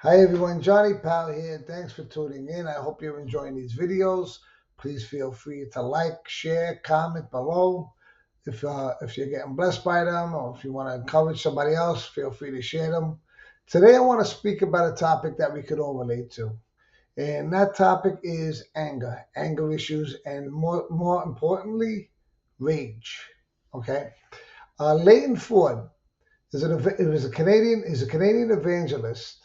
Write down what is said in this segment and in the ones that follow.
Hi everyone, Johnny Powell here. Thanks for tuning in. I hope you're enjoying these videos. Please feel free to like, share, comment below. If you're getting blessed by them or if you want to encourage somebody else, feel free to share them. Today I want to speak about a topic that we could all relate to. And that topic is anger issues, and more importantly, rage. Okay? Leighton Ford is a Canadian evangelist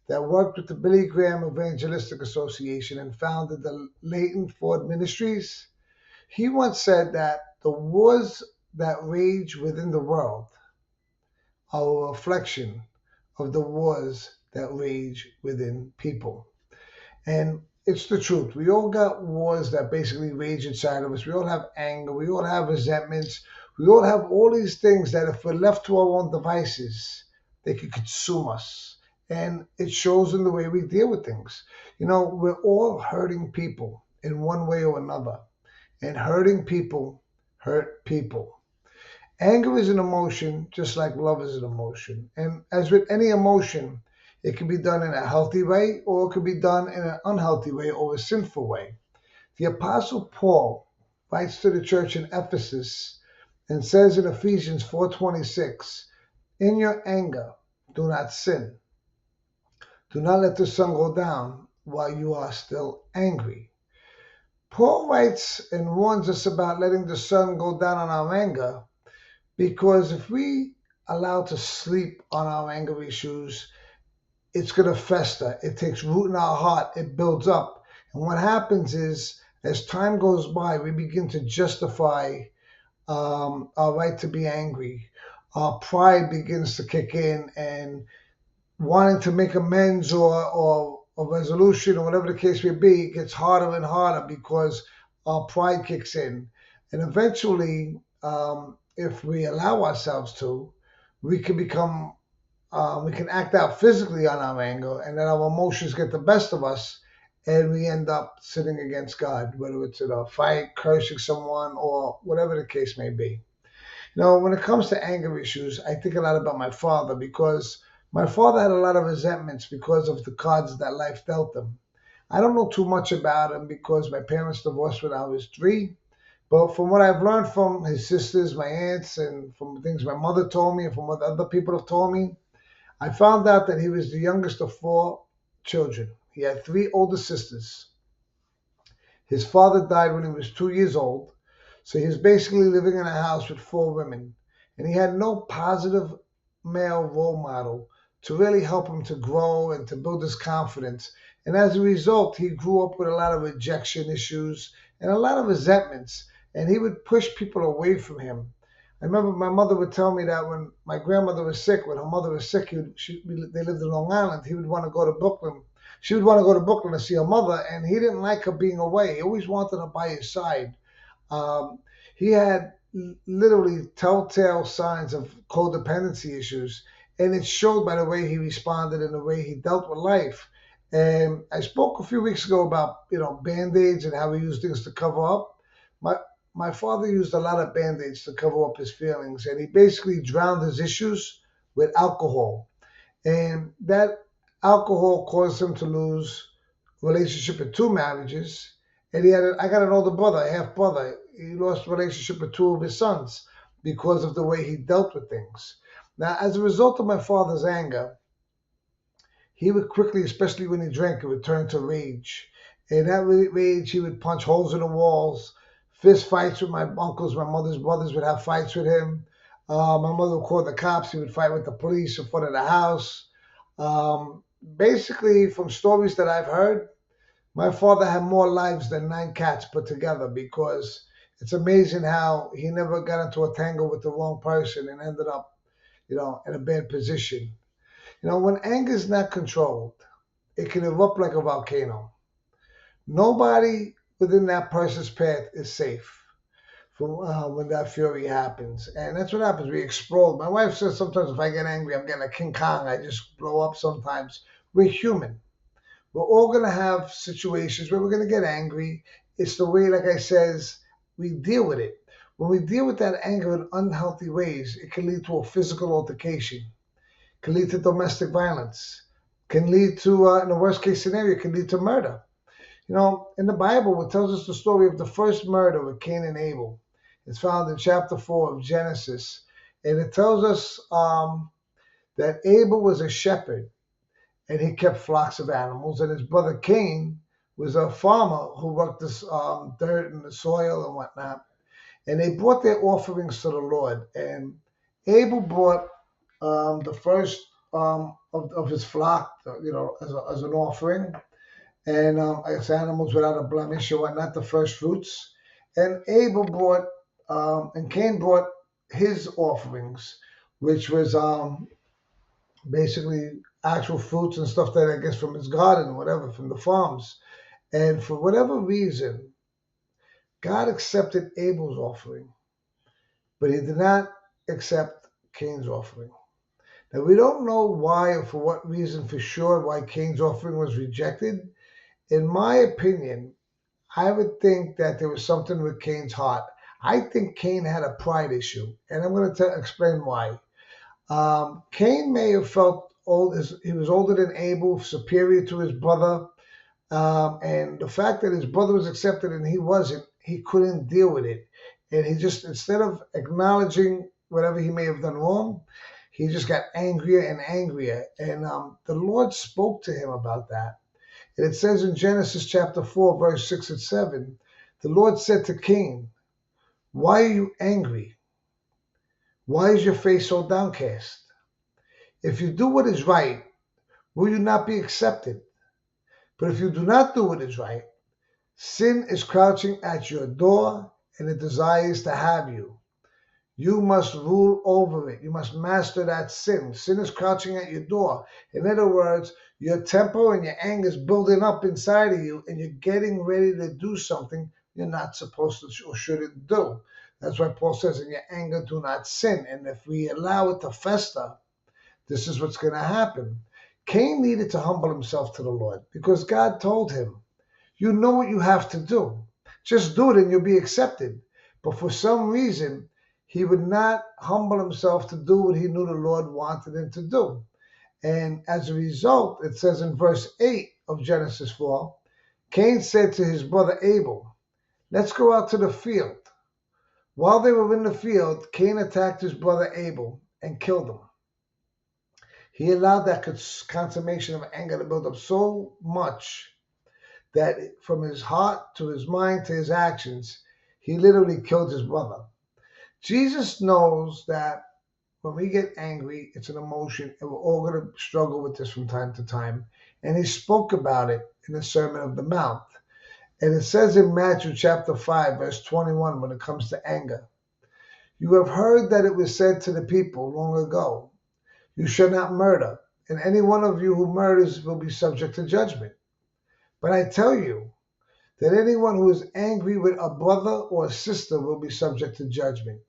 that worked with the Billy Graham Evangelistic Association and founded the Leighton Ford Ministries. He once said that the wars that rage within the world are a reflection of the wars that rage within people. And it's the truth. We all got wars that basically rage inside of us. We all have anger. We all have resentments. We all have all these things that if we're left to our own devices, they could consume us. And it shows in the way we deal with things. We're all hurting people in one way or another. And hurting people hurt people. Anger is an emotion, just like love is an emotion. And as with any emotion, it can be done in a healthy way or it can be done in an unhealthy way or a sinful way. The Apostle Paul writes to the church in Ephesus and says in Ephesians 4:26, "In your anger, do not sin. Do not let the sun go down while you are still angry." Paul writes and warns us about letting the sun go down on our anger, because if we allow to sleep on our anger issues, it's going to fester. It takes root in our heart. It builds up. And what happens is, as time goes by, we begin to justify our right to be angry. Our pride begins to kick in, and wanting to make amends or a resolution or whatever the case may be, it gets harder and harder because our pride kicks in. And eventually, if we allow ourselves to, we can become we can act out physically on our anger, and then our emotions get the best of us, and we end up sinning against God, whether it's in a fight, cursing someone, or whatever the case may be. When it comes to anger issues, I think a lot about my father, because my father had a lot of resentments because of the cards that life dealt him. I don't know too much about him because my parents divorced when I was 3. But from what I've learned from his sisters, my aunts, and from things my mother told me and from what other people have told me, I found out that he was the youngest of 4 children. He had 3 older sisters. His father died when he was 2 years old, so he was basically living in a house with 4 women, and he had no positive male role model to really help him to grow and to build his confidence. And as a result, he grew up with a lot of rejection issues and a lot of resentments, and he would push people away from him. I remember my mother would tell me that when my grandmother was sick, when her mother was sick, they lived in Long Island, he would want to go to Brooklyn. She would want to go to Brooklyn to see her mother, and he didn't like her being away. He always wanted her by his side. Um, he had literally telltale signs of codependency issues, and it showed by the way he responded and the way he dealt with life. And I spoke a few weeks ago about band-aids and how we use things to cover up. My my father used a lot of band-aids to cover up his feelings, and he basically drowned his issues with alcohol. And that alcohol caused him to lose relationship in 2 marriages. And I got an older brother, a half brother. He lost relationship with 2 of his sons because of the way he dealt with things. Now, as a result of my father's anger, he would quickly, especially when he drank, it would turn to rage. And that rage, he would punch holes in the walls, fist fights with my uncles. My mother's brothers would have fights with him. My mother would call the cops. He would fight with the police in front of the house. Basically, from stories that I've heard, my father had more lives than 9 cats put together, because it's amazing how he never got into a tangle with the wrong person and ended up, in a bad position. When anger is not controlled, it can erupt like a volcano. Nobody within that person's path is safe from when that fury happens. And that's what happens. We explode. My wife says sometimes if I get angry, I'm getting a King Kong. I just blow up sometimes. We're human. We're all going to have situations where we're going to get angry. It's the way, like I says, we deal with it. When we deal with that anger in unhealthy ways, it can lead to a physical altercation. It can lead to domestic violence. can lead to, in the worst case scenario, can lead to murder. In the Bible, it tells us the story of the first murder with Cain and Abel. It's found in chapter 4 of Genesis. And it tells us that Abel was a shepherd and he kept flocks of animals, and his brother Cain was a farmer who worked this dirt and the soil and whatnot. And they brought their offerings to the Lord. And Abel brought the first of his flock, as an offering, and as animals without a blemish or whatnot, the first fruits. And Abel brought, and Cain brought his offerings, which was basically actual fruits and stuff that I guess from his garden, whatever, from the farms. And for whatever reason, God accepted Abel's offering, but he did not accept Cain's offering. Now, we don't know why or for what reason for sure why Cain's offering was rejected. In my opinion, I would think that there was something with Cain's heart. I think Cain had a pride issue, and I'm going to explain why. Cain may have felt old, as he was older than Abel, superior to his brother, and the fact that his brother was accepted and he wasn't, he couldn't deal with it. And he just, instead of acknowledging whatever he may have done wrong, he just got angrier and angrier. And the Lord spoke to him about that. And it says in Genesis chapter 4, verse 6 and 7, the Lord said to Cain, "Why are you angry? Why is your face so downcast? If you do what is right, will you not be accepted? But if you do not do what is right, sin is crouching at your door and it desires to have you. You must rule over it. You must master that sin. Sin is crouching at your door. In other words, your temper and your anger is building up inside of you, and you're getting ready to do something you're not supposed to or shouldn't do. That's why Paul says, in your anger, do not sin. And if we allow it to fester, this is what's going to happen. Cain needed to humble himself to the Lord because God told him, you know what you have to do. Just do it and you'll be accepted. But for some reason, he would not humble himself to do what he knew the Lord wanted him to do. And as a result, it says in verse 8 of Genesis 4, Cain said to his brother Abel, let's go out to the field. While they were in the field, Cain attacked his brother Abel and killed him. He allowed that consummation of anger to build up so much that from his heart to his mind to his actions, he literally killed his brother. Jesus knows that when we get angry, it's an emotion, and we're all going to struggle with this from time to time. And he spoke about it in the Sermon of the Mount. And it says in Matthew chapter 5, verse 21, when it comes to anger, you have heard that it was said to the people long ago, you shall not murder, and any one of you who murders will be subject to judgment. But I tell you that anyone who is angry with a brother or a sister will be subject to judgment.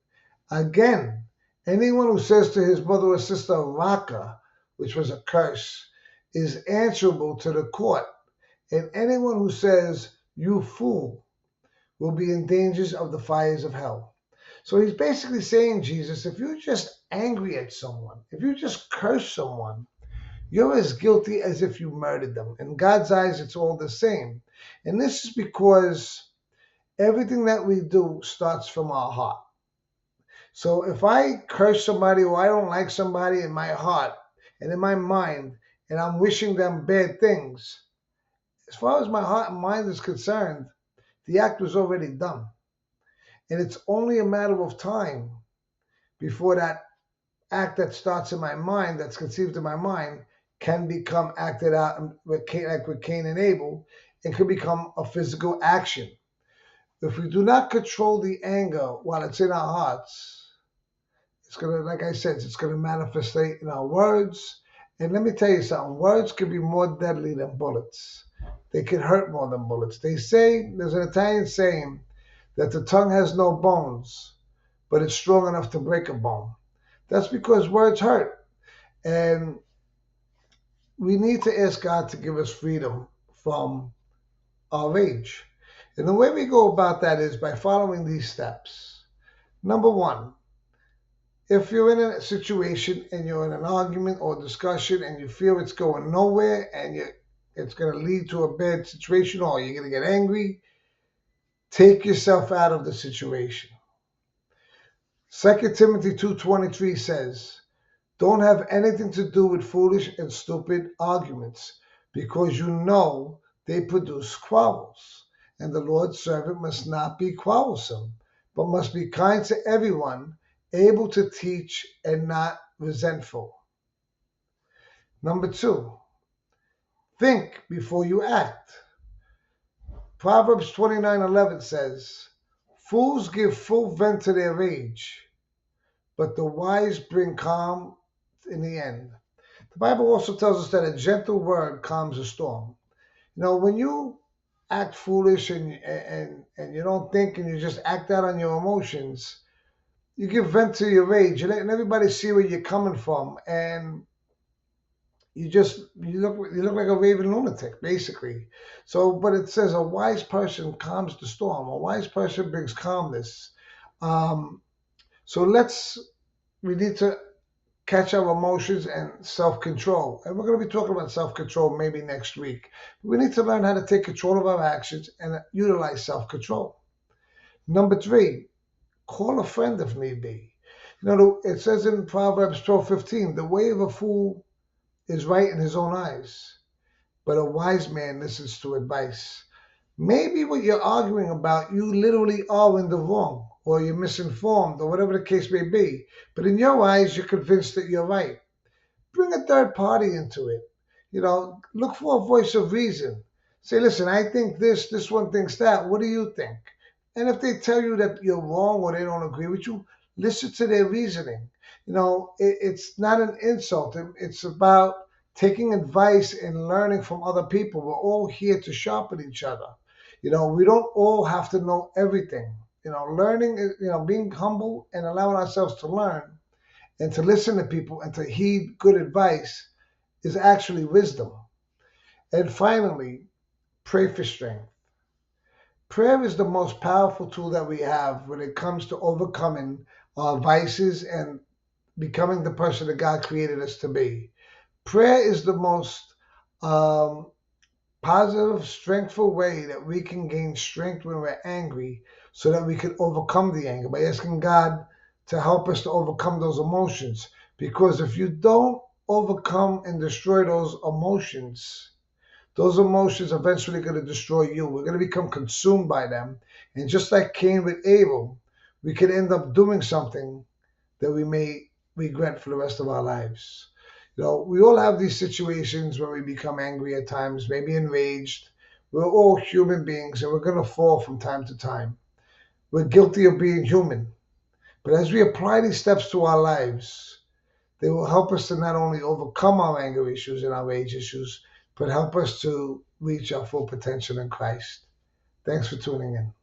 Again, anyone who says to his brother or sister, Raka, which was a curse, is answerable to the court. And anyone who says, you fool, will be in dangers of the fires of hell. So he's basically saying, Jesus, if you're just angry at someone, if you just curse someone, you're as guilty as if you murdered them. In God's eyes, it's all the same. And this is because everything that we do starts from our heart. So if I curse somebody or I don't like somebody in my heart and in my mind, and I'm wishing them bad things, as far as my heart and mind is concerned, the act was already done. And it's only a matter of time before that act that starts in my mind, that's conceived in my mind, can become acted out with Cain, like with Cain and Abel. It could become a physical action. If we do not control the anger while it's in our hearts, it's going to, like I said, it's going to manifest in our words. And let me tell you something, words can be more deadly than bullets. They can hurt more than bullets. They say, there's an Italian saying that the tongue has no bones, but it's strong enough to break a bone. That's because words hurt. And we need to ask God to give us freedom from our rage. And the way we go about that is by following these steps. Number one, if you're in a situation and you're in an argument or discussion and you feel it's going nowhere and it's going to lead to a bad situation or you're going to get angry, take yourself out of the situation. 2 Timothy 2:23 says, don't have anything to do with foolish and stupid arguments, because you know they produce quarrels. And the Lord's servant must not be quarrelsome, but must be kind to everyone, able to teach and not resentful. Number 2, think before you act. Proverbs 29:11 says, fools give full vent to their rage, but the wise bring calm in the end. The Bible also tells us that a gentle word calms a storm. You know, when you act foolish and you don't think and you just act out on your emotions, you give vent to your rage. You're letting everybody see where you're coming from, and you look like a raving lunatic, basically. So, but it says a wise person calms the storm. A wise person brings calmness. Um, so we need to catch our emotions and self-control. And we're going to be talking about self-control maybe next week. We need to learn how to take control of our actions and utilize self-control. Number 3, call a friend if need be. You know, it says in Proverbs 12:15, the way of a fool is right in his own eyes, but a wise man listens to advice. Maybe what you're arguing about, you literally are in the wrong, or you're misinformed, or whatever the case may be. But in your eyes, you're convinced that you're right. Bring a third party into it. You know, look for a voice of reason. Say, listen, I think this one thinks that. What do you think? And if they tell you that you're wrong or they don't agree with you, listen to their reasoning. You know, it's not an insult. It's about taking advice and learning from other people. We're all here to sharpen each other. You know, we don't all have to know everything. You know, learning, being humble and allowing ourselves to learn and to listen to people and to heed good advice is actually wisdom. And finally, pray for strength. Prayer is the most powerful tool that we have when it comes to overcoming our vices and becoming the person that God created us to be. Prayer is the most um, positive, strengthful way that we can gain strength when we're angry so that we can overcome the anger by asking God to help us to overcome those emotions. Because if you don't overcome and destroy those emotions eventually going to destroy you. We're going to become consumed by them. And just like Cain with Abel, we could end up doing something that we may regret for the rest of our lives. You know, we all have these situations where we become angry at times, maybe enraged. We're all human beings and we're going to fall from time to time. We're guilty of being human. But as we apply these steps to our lives, they will help us to not only overcome our anger issues and our rage issues, but help us to reach our full potential in Christ. Thanks for tuning in.